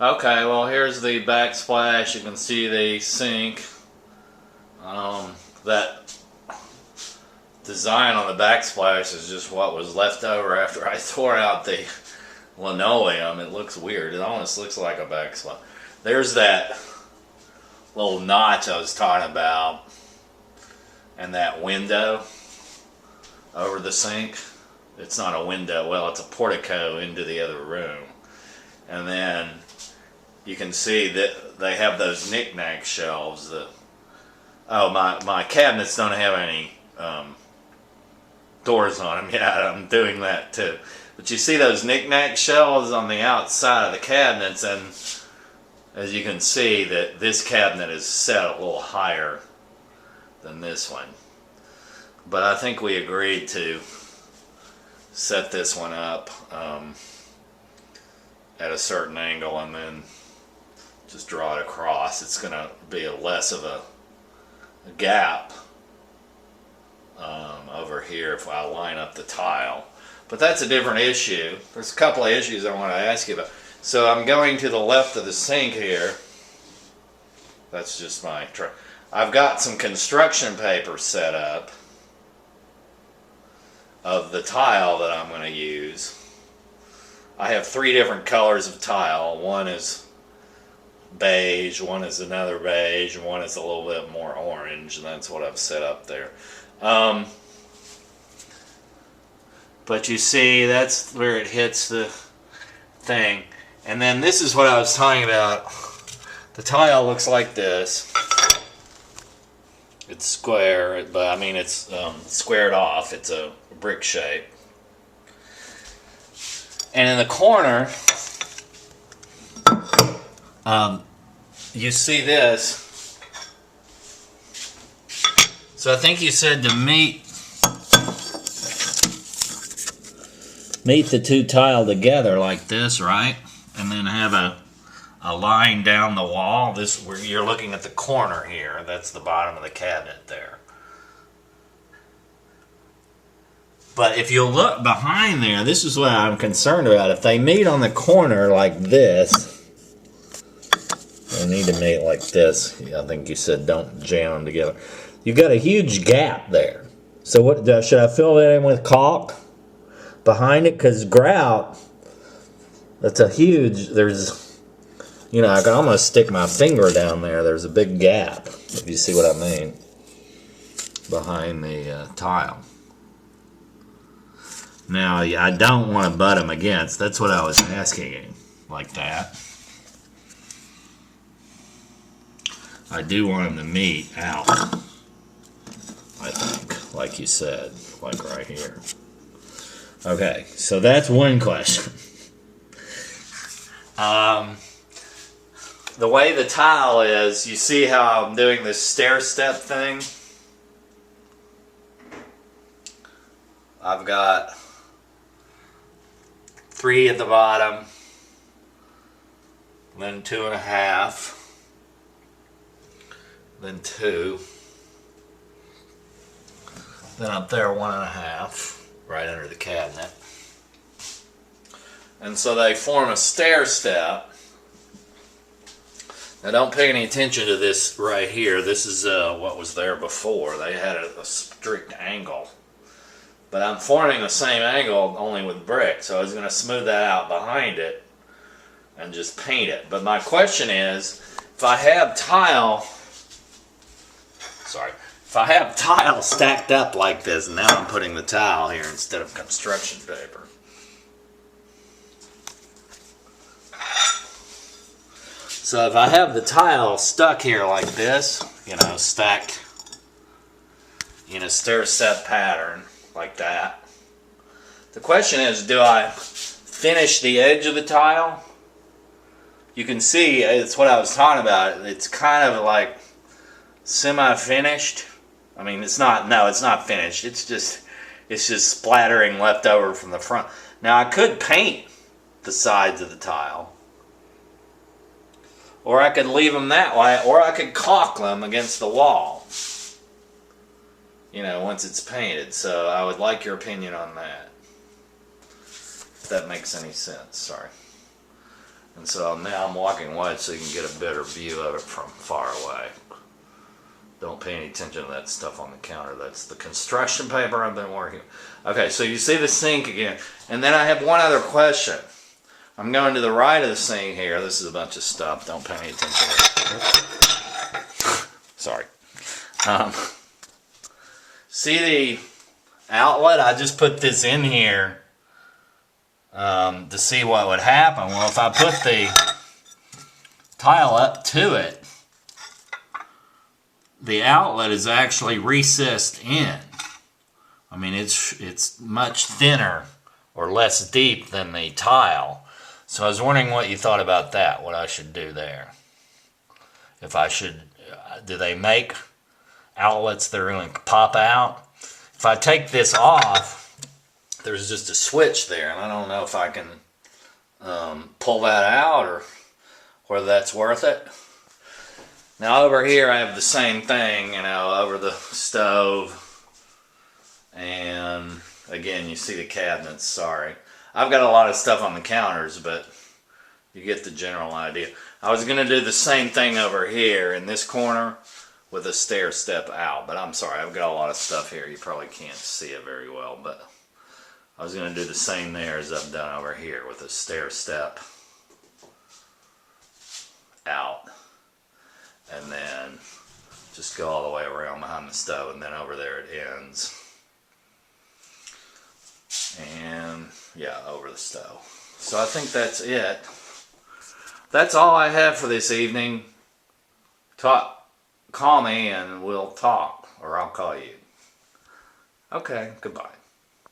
Okay, well here's the backsplash. You can see the sink. That design on the backsplash is just what was left over after I tore out the linoleum. It looks weird. It almost looks like a backsplash. There's that little notch I was talking about, and that window over the sink. It's not a window, well, it's a portico into the other room. And then you can see that they have those knick-knack shelves that, oh, my cabinets don't have any doors on them yet. I'm doing that too. But you see those knick-knack shelves on the outside of the cabinets, and as you can see that this cabinet is set a little higher than this one. But I think we agreed to set this one up at a certain angle and then just draw it across. It's going to be less of a gap over here if I line up the tile. But that's a different issue. There's a couple of issues I want to ask you about. So I'm going to the left of the sink here. That's just my tray. I've got some construction paper set up of the tile that I'm going to use. I have 3 different colors of tile. One is beige, one is another beige, and one is a little bit more orange, and that's what I've set up there. But you see, that's where it hits the thing. And then this is what I was talking about. The tile looks like this. It's square, but I mean it's squared off. It's a brick shape. And in the corner, you see this. So I think you said to meet the 2 tile together like this, right? And then have a line down the wall. This, where you're looking at the corner here. That's the bottom of the cabinet there. But if you look behind there, this is what I'm concerned about. If they meet on the corner like this, they need to meet like this. I think you said don't jam them together. You've got a huge gap there. So what should I fill that in with caulk behind it? Because grout, that's a huge, there's, you know, I can almost stick my finger down there. There's a big gap, if you see what I mean, behind the tile. Now, I don't want to butt them against. That's what I was asking you, like that. I do want them to meet out, I think, like you said, like right here. Okay, so that's one question. The way the tile is, you see how I'm doing this stair step thing? I've got 3 at the bottom, then 2.5, then 2, then up there 1.5, right under the cabinet. And so they form a stair step. Now don't pay any attention to this right here. This is what was there before. They had a strict angle. But I'm forming the same angle only with brick, so I was going to smooth that out behind it and just paint it. But my question is, if I have tile stacked up like this, and now I'm putting the tile here instead of construction paper. So if I have the tile stuck here like this, you know, stacked in a stair-step pattern, like that. The question is, do I finish the edge of the tile? You can see, it's what I was talking about. It's kind of like semi-finished. I mean, it's not, no, it's not finished. It's just splattering left over from the front. Now, I could paint the sides of the tile. Or I could leave them that way, or I could caulk them against the wall. You know, once it's painted. So I would like your opinion on that. If that makes any sense. Sorry. And so now I'm walking away so you can get a better view of it from far away. Don't pay any attention to that stuff on the counter. That's the construction paper I've been working. Okay, so you see the sink again. And then I have one other question. I'm going to the right of the sink here. This is a bunch of stuff. Don't pay any attention to it. Sorry. See the outlet? I just put this in here to see what would happen. Well, if I put the tile up to it, the outlet is actually recessed in. I mean, it's much thinner or less deep than the tile. So I was wondering what you thought about that, what I should do there. If I should, do they make outlets that are going to pop out? If I take this off, there's just a switch there, and I don't know if I can pull that out or whether that's worth it. Now over here I have the same thing, you know, over the stove. And again, you see the cabinets, sorry. I've got a lot of stuff on the counters, but you get the general idea. I was going to do the same thing over here in this corner with a stair step out, but I'm sorry, I've got a lot of stuff here. You probably can't see it very well, but I was going to do the same there as I've done over here with a stair step out. And then just go all the way around behind the stove, and then over there it ends. And yeah, over the stove. So I think that's it. That's all I have for this evening. Call me and we'll talk, or I'll call you. Okay, goodbye.